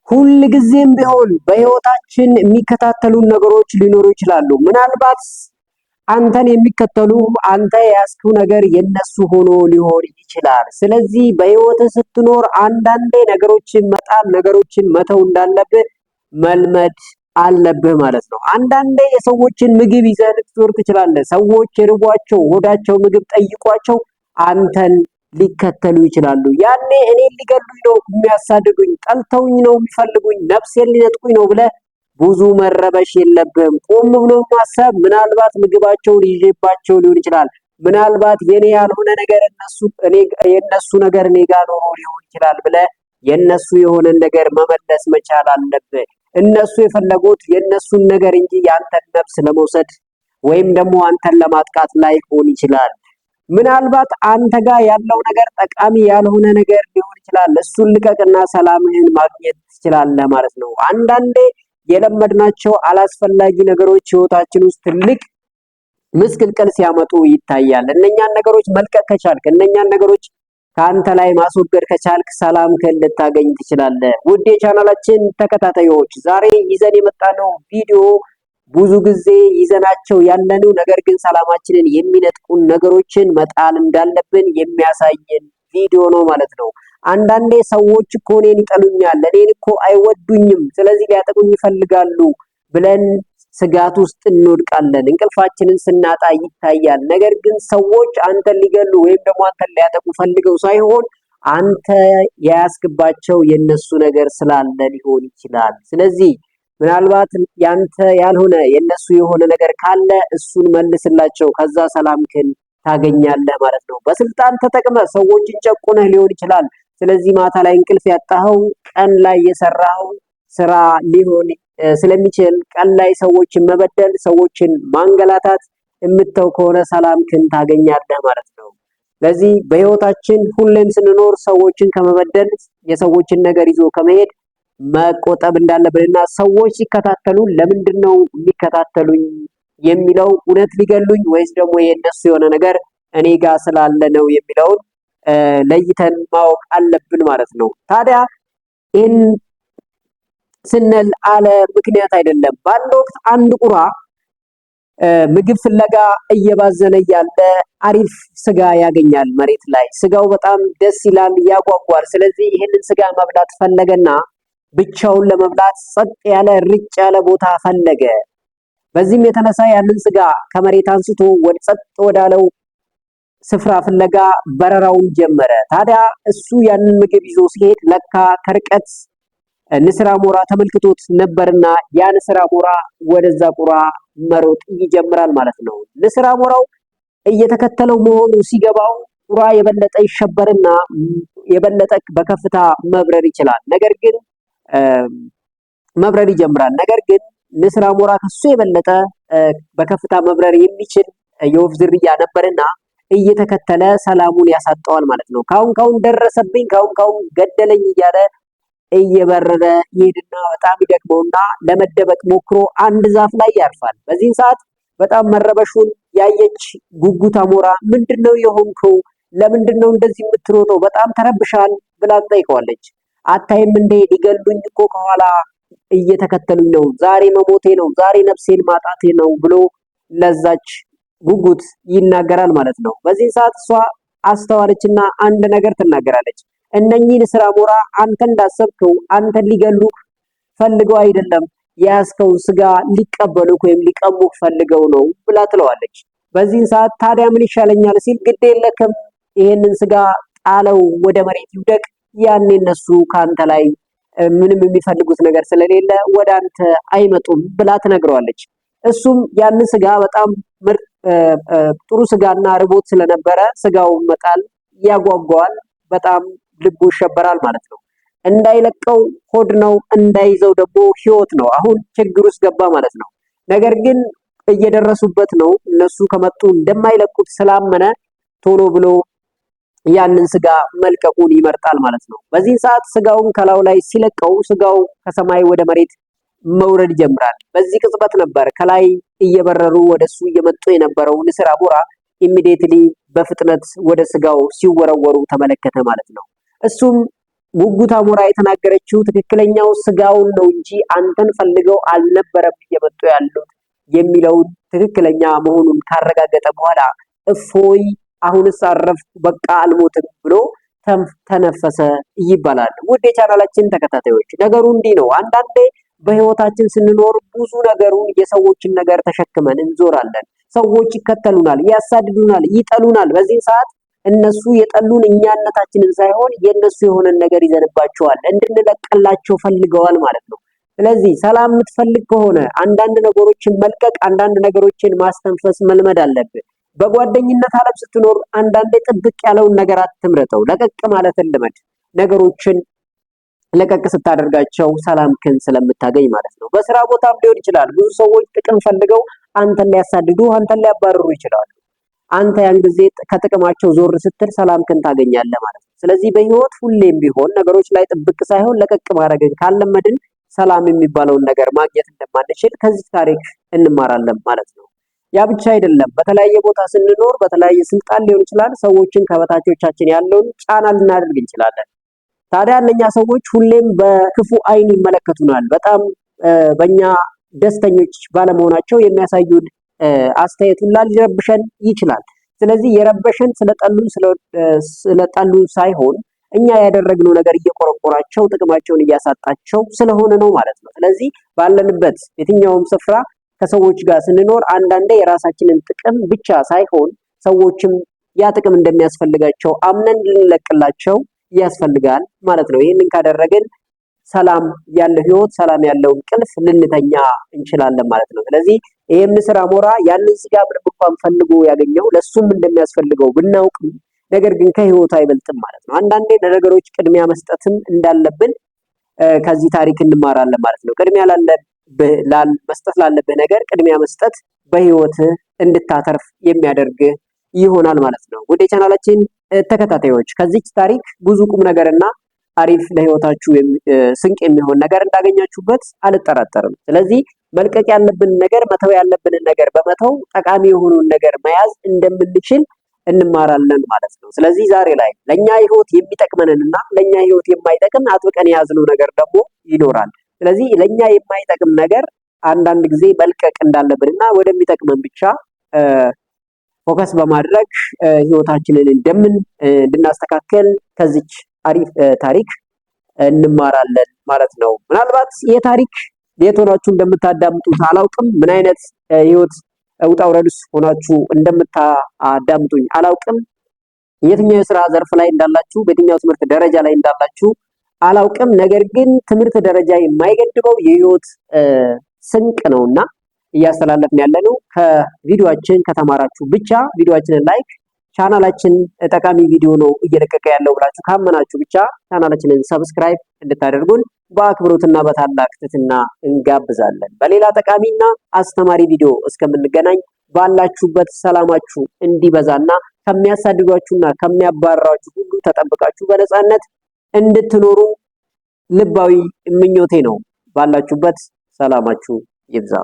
ሁል ጊዜም ቢሆን በህይወታችን የሚከታተሉን ነገሮች ሊኖሩ ይችላሉ። ምናልባት አንተን የሚከተሉ አንተ የያዝከው ነገር የነሱ ሆኖ ሊሆን ይችላል። ስለዚህ በህይወት ስትኖር አንዳንዴ ነገሮችን መጣል፣ ነገሮችን መተው እንዳለብህ መልመድ አለብህ ማለት ነው። አንዳንዴ የሰዎችን ምግብ ይዘህ ልትዞር ትችላለህ። ሰዎች ርቧቸው ሆዳቸው ምግብ ጠይቋቸው አንተን ሊከተሉ ይችላሉ። ያኔ እኔን ሊገሉኝ ነው የሚያሳድዱኝ፣ ጠልተውኝ ነው የሚፈልጉኝ፣ ነፍሴን ሊነጥቁኝ ነው ብለህ ብዙ መረበሽ የለብህም። ቆም ብሎ ማሰብ፣ ምናልባት ምግባቸውን ይዤባቸው ሊሆን ይችላል። ምናልባት የኔ ያልሆነ ነገር የነሱ ነገር እኔ ጋር ኖሮ ሊሆን ይችላል ብለህ የነሱ የሆነን ነገር መመለስ መቻል አለብህ። እነሱ የፈለጉት የነሱን ነገር እንጂ ያንተን ነፍስ ለመውሰድ ወይም ደግሞ አንተን ለማጥቃት ላይሆን ይችላል። ምናልባት አንተ ጋር ያለው ነገር ጠቃሚ ያልሆነ ነገር ሊሆን ይችላል። እሱን ልቀቅና ሰላምህን ማግኘት ትችላለህ ማለት ነው። አንዳንዴ የለመድናቸው አላስፈላጊ ነገሮች ህይወታችን ውስጥ ትልቅ ምስቅልቅል ሲያመጡ ይታያል። እነኛን ነገሮች መልቀቅ ከቻልክ፣ እነኛን ነገሮች ከአንተ ላይ ማስወገድ ከቻልክ ሰላምህን ልታገኝ ትችላለህ። ውድ የቻናላችን ተከታታዮች ዛሬ ይዘን የመጣነው ቪዲዮ ብዙ ጊዜ ይዘናቸው ያለነው ነገር ግን ሰላማችንን የሚነጥቁን ነገሮችን መጣል እንዳለብን የሚያሳየን ቪዲዮ ነው ማለት ነው። አንዳንዴ ሰዎች እኮ እኔን ይጠሉኛል፣ እኔን እኮ አይወዱኝም፣ ስለዚህ ሊያጠቁኝ ይፈልጋሉ ብለን ስጋት ውስጥ እንወድቃለን። እንቅልፋችንን ስናጣ ይታያል። ነገር ግን ሰዎች አንተን ሊገሉ ወይም ደግሞ አንተን ሊያጠቁ ፈልገው ሳይሆን አንተ የያዝክባቸው የነሱ ነገር ስላለ ሊሆን ይችላል። ስለዚህ ምናልባት ያንተ ያልሆነ የነሱ የሆነ ነገር ካለ እሱን መልስላቸው፣ ከዛ ሰላምክን ታገኛለህ ማለት ነው። በስልጣን ተጠቅመህ ሰዎችን ጨቁነህ ሊሆን ይችላል። ስለዚህ ማታ ላይ እንቅልፍ ያጣኸው ቀን ላይ የሰራኸው ስራ ሊሆን ስለሚችል ቀን ላይ ሰዎችን መበደል፣ ሰዎችን ማንገላታት የምተው ከሆነ ሰላምክን ታገኛለህ ማለት ነው። ስለዚህ በህይወታችን ሁሌም ስንኖር ሰዎችን ከመበደል የሰዎችን ነገር ይዞ ከመሄድ መቆጠብ እንዳለብንና ሰዎች ሲከታተሉ ለምንድነው የሚከታተሉኝ የሚለው እውነት ሊገሉኝ ወይስ ደግሞ የነሱ የሆነ ነገር እኔ ጋር ስላለ ነው የሚለውን ለይተን ማወቅ አለብን ማለት ነው። ታዲያ ይህን ስንል አለ ምክንያት አይደለም። በአንድ ወቅት አንድ ቁራ ምግብ ፍለጋ እየባዘነ እያለ አሪፍ ስጋ ያገኛል መሬት ላይ። ስጋው በጣም ደስ ይላል፣ ያጓጓል። ስለዚህ ይህንን ስጋ መብላት ፈለገና ብቻውን ለመብላት ጸጥ ያለ ርጭ ያለ ቦታ ፈለገ። በዚህም የተነሳ ያንን ስጋ ከመሬት አንስቶ ወደ ጸጥ ወዳለው ስፍራ ፍለጋ በረራውን ጀመረ። ታዲያ እሱ ያንን ምግብ ይዞ ሲሄድ ለካ ከርቀት ንስር አሞራ ተመልክቶት ነበርና ያ ንስር አሞራ ወደዛ ቁራ መሮጥ ይጀምራል ማለት ነው። ንስር አሞራው እየተከተለው መሆኑ ሲገባው ቁራ የበለጠ ይሸበርና የበለጠ በከፍታ መብረር ይችላል። መብረር ይጀምራል። ነገር ግን ንስር አሞራ ከሱ የበለጠ በከፍታ መብረር የሚችል የወፍ ዝርያ ነበርና እየተከተለ ሰላሙን ያሳጣዋል ማለት ነው። ካሁን ደረሰብኝ፣ ካሁን ገደለኝ እያለ እየበረረ ይሄድና በጣም ይደክመውና ለመደበቅ ሞክሮ አንድ ዛፍ ላይ ያርፋል። በዚህ ሰዓት በጣም መረበሹን ያየች ጉጉት አሞራ ምንድነው የሆንከው? ለምንድነው እንደዚህ የምትሮጠው? በጣም ተረብሻል ብላ ትጠይቀዋለች። አታይም እንዴ ሊገሉኝ እኮ ከኋላ እየተከተሉኝ ነው፣ ዛሬ መሞቴ ነው፣ ዛሬ ነፍሴን ማጣቴ ነው ብሎ ለዛች ጉጉት ይናገራል ማለት ነው። በዚህ ሰዓት እሷ አስተዋለችና አንድ ነገር ትናገራለች። እነኚህ ንስር አሞራ አንተ እንዳሰብከው አንተን ሊገሉህ ፈልገው አይደለም፣ የያዝከውን ስጋ ሊቀበሉህ ወይም ሊቀሙህ ፈልገው ነው ብላ ትለዋለች። በዚህ ሰዓት ታዲያ ምን ይሻለኛል ሲል ግድ የለክም ይሄንን ስጋ ጣለው፣ ወደ መሬት ይውደቅ፣ ያኔ እነሱ ካንተ ላይ ምንም የሚፈልጉት ነገር ስለሌለ ወደ አንተ አይመጡም ብላ ትነግረዋለች። እሱም ያን ስጋ በጣም ጥሩ ስጋና ርቦት ስለነበረ ስጋውን መጣል ያጓጓዋል፣ በጣም ልቡ ይሸበራል ማለት ነው። እንዳይለቀው ሆድ ነው፣ እንዳይዘው ደግሞ ህይወት ነው። አሁን ችግር ውስጥ ገባ ማለት ነው። ነገር ግን እየደረሱበት ነው። እነሱ ከመጡ እንደማይለቁት ስላመነ ቶሎ ብሎ ያንን ስጋ መልቀቁን ይመርጣል ማለት ነው። በዚህ ሰዓት ስጋውን ከላዩ ላይ ሲለቀው ስጋው ከሰማይ ወደ መሬት መውረድ ይጀምራል። በዚህ ቅጽበት ነበር ከላይ እየበረሩ ወደሱ እየመጡ የነበረው ንስር አሞራ ኢሚዲየትሊ በፍጥነት ወደ ስጋው ሲወረወሩ ተመለከተ ማለት ነው። እሱም ጉጉት አሞራ የተናገረችው ትክክለኛው ስጋውን ነው እንጂ አንተን ፈልገው አልነበረም እየመጡ ያሉት የሚለውን ትክክለኛ መሆኑን ካረጋገጠ በኋላ እፎይ አሁንስ አረፍኩ በቃ አልሞትም ብሎ ተነፈሰ ይባላል። ውድ የቻናላችን ተከታታዮች ነገሩ እንዲህ ነው። አንዳንዴ በህይወታችን ስንኖር ብዙ ነገሩን የሰዎችን ነገር ተሸክመን እንዞራለን። ሰዎች ይከተሉናል፣ ያሳድዱናል፣ ይጠሉናል። በዚህ ሰዓት እነሱ የጠሉን እኛነታችንን ሳይሆን የነሱ የሆነን ነገር ይዘንባቸዋል፣ እንድንለቅላቸው ፈልገዋል ማለት ነው። ስለዚህ ሰላም የምትፈልግ ከሆነ አንዳንድ ነገሮችን መልቀቅ፣ አንዳንድ ነገሮችን ማስተንፈስ መልመድ አለብን። በጓደኝነት ዓለም ስትኖር አንዳንዴ ጥብቅ ያለውን ነገር አትምረጠው፣ ለቀቅ ማለትን ልመድ። ነገሮችን ለቀቅ ስታደርጋቸው ሰላምክን ስለምታገኝ ማለት ነው። በስራ ቦታም ሊሆን ይችላል። ብዙ ሰዎች ጥቅም ፈልገው አንተን ሊያሳድዱ፣ አንተን ሊያባርሩ ይችላሉ። አንተ ያን ጊዜ ከጥቅማቸው ዞር ስትል ሰላምክን ታገኛለህ ማለት ነው። ስለዚህ በህይወት ሁሌም ቢሆን ነገሮች ላይ ጥብቅ ሳይሆን ለቀቅ ማድረግን ካለመድን ሰላም የሚባለውን ነገር ማግኘት እንደማንችል ከዚህ ታሪክ እንማራለን ማለት ነው። ያ ብቻ አይደለም። በተለያየ ቦታ ስንኖር በተለያየ ስልጣን ሊሆን ይችላል ሰዎችን ከበታቾቻችን ያለውን ጫና ልናደርግ እንችላለን። ታዲያ እነኛ ሰዎች ሁሌም በክፉ አይን ይመለከቱናል። በጣም በእኛ ደስተኞች ባለመሆናቸው የሚያሳዩን አስተያየት ሁላ ሊረብሸን ይችላል። ስለዚህ የረበሸን ስለጠሉን ሳይሆን እኛ ያደረግነው ነገር እየቆረቆራቸው ጥቅማቸውን እያሳጣቸው ስለሆነ ነው ማለት ነው። ስለዚህ ባለንበት የትኛውም ስፍራ ከሰዎች ጋር ስንኖር አንዳንዴ የራሳችንን ጥቅም ብቻ ሳይሆን ሰዎችም ያ ጥቅም እንደሚያስፈልጋቸው አምነን ልንለቅላቸው ያስፈልጋል ማለት ነው። ይህንን ካደረግን ሰላም ያለው ህይወት፣ ሰላም ያለው እንቅልፍ ልንተኛ እንችላለን ማለት ነው። ስለዚህ ይሄም ንስር አሞራ ያንን ስጋ ምንም እንኳን ፈልጎ ያገኘው ለሱም እንደሚያስፈልገው ብናውቅም ነገር ግን ከህይወቱ አይበልጥም ማለት ነው። አንዳንዴ ለነገሮች ቅድሚያ መስጠትም እንዳለብን ከዚህ ታሪክ እንማራለን ማለት ነው። ቅድሚያ መስጠት ላለብህ ነገር ቅድሚያ መስጠት በህይወት እንድታተርፍ የሚያደርግ ይሆናል ማለት ነው። ወደ ቻናላችን ተከታታዮች ከዚህ ታሪክ ብዙ ቁም ነገርና አሪፍ ለህይወታችሁ ስንቅ የሚሆን ነገር እንዳገኛችሁበት አልጠራጠርም። ስለዚህ መልቀቅ ያለብን ነገር መተው ያለብንን ነገር በመተው ጠቃሚ የሆነውን ነገር መያዝ እንደምንችል እንማራለን ማለት ነው። ስለዚህ ዛሬ ላይ ለኛ ህይወት የሚጠቅመንንና ለኛ ህይወት የማይጠቅም አጥብቀን የያዝነው ነገር ደግሞ ይኖራል። ስለዚህ ለኛ የማይጠቅም ነገር አንዳንድ ጊዜ መልቀቅ እንዳለብንና ወደሚጠቅመን ብቻ ፎከስ በማድረግ ህይወታችንን እንድናስተካከል ከዚች አሪፍ ታሪክ እንማራለን ማለት ነው። ምናልባት የታሪክ የት ሆናችሁ እንደምታዳምጡት አላውቅም። ምን አይነት ህይወት ውጣ ውረድስ ሆናችሁ እንደምታዳምጡኝ አላውቅም። የትኛው የስራ ዘርፍ ላይ እንዳላችሁ፣ በየትኛው ትምህርት ደረጃ ላይ እንዳላችሁ አላውቅም። ነገር ግን ትምህርት ደረጃ የማይገድበው የህይወት ስንቅ ነውና እያስተላለፍን ያለነው ከቪዲዮአችን ከተማራችሁ ብቻ ቪዲዮአችንን ላይክ ቻናላችን ጠቃሚ ቪዲዮ ነው እየለቀቀ ያለው ብላችሁ ካመናችሁ ብቻ ቻናላችንን ሰብስክራይብ እንድታደርጉን በአክብሮትና በታላቅ ትህትና እንጋብዛለን። በሌላ ጠቃሚና አስተማሪ ቪዲዮ እስከምንገናኝ ባላችሁበት ሰላማችሁ እንዲበዛና ከሚያሳድዷችሁና ከሚያባርሯችሁ ሁሉ ተጠብቃችሁ በነፃነት እንድትኖሩ ልባዊ ምኞቴ ነው። ባላችሁበት ሰላማችሁ ይብዛ።